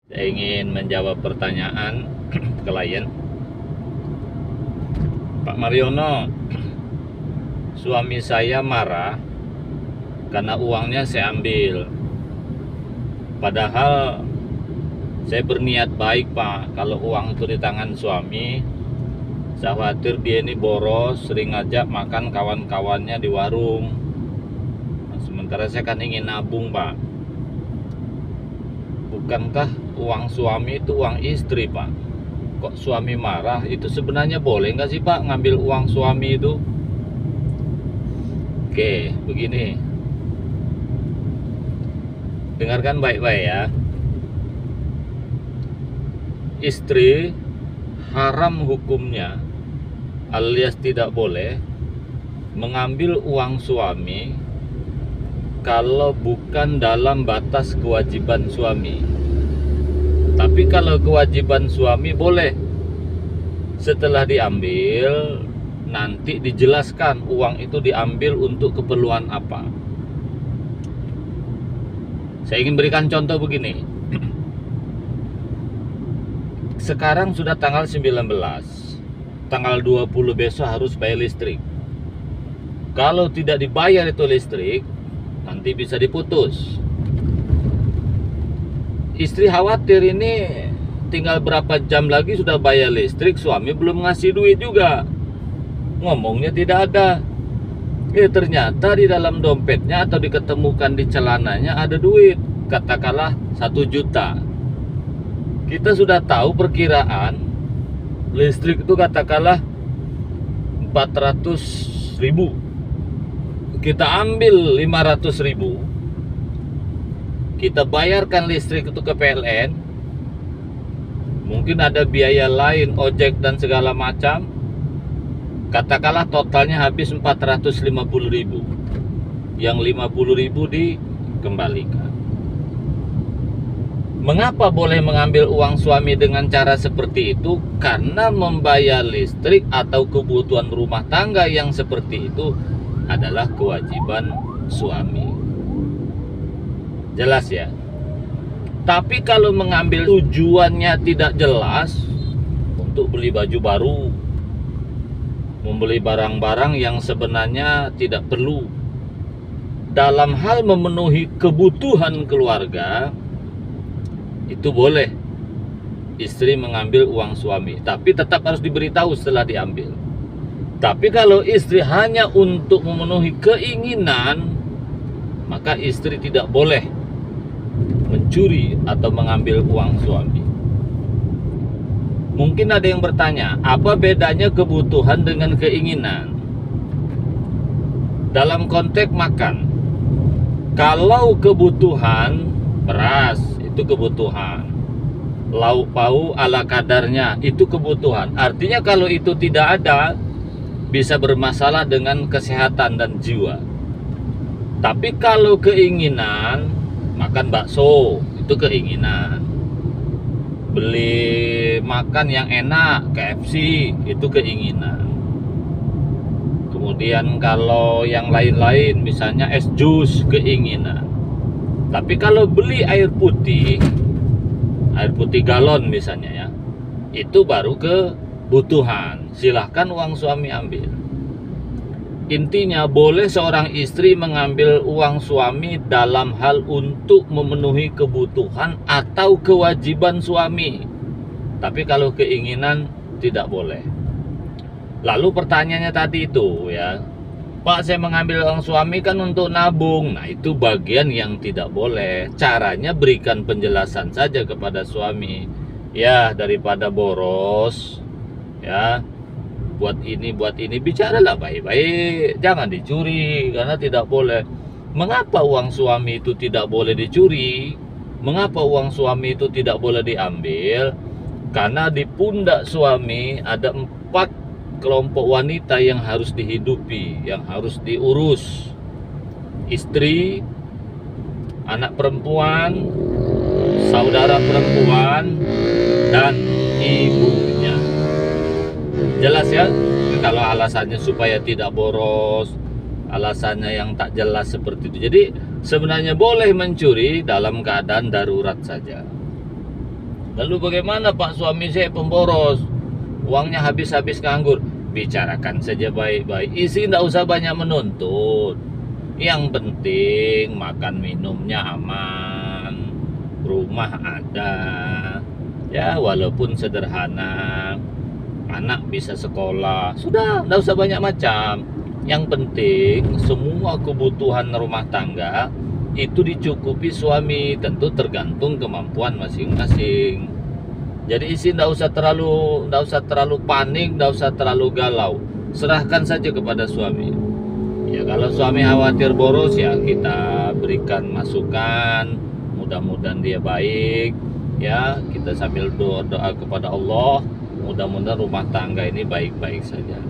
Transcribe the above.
Saya ingin menjawab pertanyaan klien. Pak Mariono, suami saya marah karena uangnya saya ambil. Padahal saya berniat baik, Pak. Kalau uang itu di tangan suami, saya khawatir dia ini boros, sering ngajak makan kawan-kawannya di warung. Nah, sementara saya kan ingin nabung, Pak. Bukankah uang suami itu uang istri, Pak? Kok suami marah? Itu sebenarnya boleh nggak sih, Pak, ngambil uang suami itu? Oke, begini. Dengarkan baik-baik ya. Istri haram hukumnya alias tidak boleh mengambil uang suami kalau bukan dalam batas kewajiban suami. Tapi kalau kewajiban suami boleh. Setelah diambil, nanti dijelaskan uang itu diambil untuk keperluan apa. Saya ingin berikan contoh begini. Sekarang sudah tanggal 19. Tanggal 20 besok harus bayar listrik. Kalau tidak dibayar itu listrik, nanti bisa diputus. Istri khawatir ini tinggal berapa jam lagi sudah bayar listrik, suami belum ngasih duit juga. Ngomongnya tidak ada. Ternyata di dalam dompetnya atau diketemukan di celananya ada duit, katakanlah 1 juta. Kita sudah tahu perkiraan listrik itu katakanlah 400.000. Kita ambil 500.000, kita bayarkan listrik itu ke PLN. Mungkin ada biaya lain, ojek dan segala macam. Katakanlah totalnya habis 450.000. Yang 50.000 dikembalikan. Mengapa boleh mengambil uang suami dengan cara seperti itu? Karena membayar listrik atau kebutuhan rumah tangga yang seperti itu adalah kewajiban suami. Jelas ya? Tapi kalau mengambil tujuannya tidak jelas, untuk beli baju baru, membeli barang-barang yang sebenarnya tidak perlu, dalam hal memenuhi kebutuhan keluarga, itu boleh istri mengambil uang suami, tapi tetap harus diberitahu setelah diambil. Tapi kalau istri hanya untuk memenuhi keinginan, maka istri tidak boleh mencuri atau mengambil uang suami. Mungkin ada yang bertanya, apa bedanya kebutuhan dengan keinginan? Dalam konteks makan, kalau kebutuhan beras itu kebutuhan, lauk pauk ala kadarnya itu kebutuhan. Artinya kalau itu tidak ada, bisa bermasalah dengan kesehatan dan jiwa. Tapi kalau keinginan, makan bakso itu keinginan, beli makan yang enak KFC itu keinginan. Kemudian kalau yang lain-lain misalnya es jus keinginan. Tapi kalau beli air putih galon misalnya ya, itu baru kebutuhan. Silahkan uang suami ambil. Intinya boleh seorang istri mengambil uang suami dalam hal untuk memenuhi kebutuhan atau kewajiban suami. Tapi kalau keinginan tidak boleh. Lalu pertanyaannya tadi itu ya, Pak, saya mengambil uang suami kan untuk nabung. Nah, itu bagian yang tidak boleh. Caranya berikan penjelasan saja kepada suami. Ya, daripada boros, ya, buat ini, bicaralah baik-baik. Jangan dicuri, karena tidak boleh. Mengapa uang suami itu tidak boleh dicuri? Mengapa uang suami itu tidak boleh diambil? Karena di pundak suami ada 4 kelompok wanita yang harus dihidupi, yang harus diurus. Istri, anak perempuan, saudara perempuan, dan ibunya. Jelas ya? Kalau alasannya supaya tidak boros, alasannya yang tak jelas seperti itu. Jadi sebenarnya boleh mencuri dalam keadaan darurat saja. Lalu bagaimana Pak, suami saya pemboros, uangnya habis-habis nganggur? Bicarakan saja baik-baik. Istri tidak usah banyak menuntut. Yang penting makan minumnya aman, rumah ada, ya walaupun sederhana, anak bisa sekolah, sudah tidak usah banyak macam. Yang penting semua kebutuhan rumah tangga itu dicukupi suami, tentu tergantung kemampuan masing-masing. Jadi istri tidak usah terlalu panik, tidak usah terlalu galau. Serahkan saja kepada suami. Ya kalau suami khawatir boros, ya kita berikan masukan, mudah-mudahan dia baik. Ya kita sambil doa kepada Allah, mudah-mudahan rumah tangga ini baik-baik saja.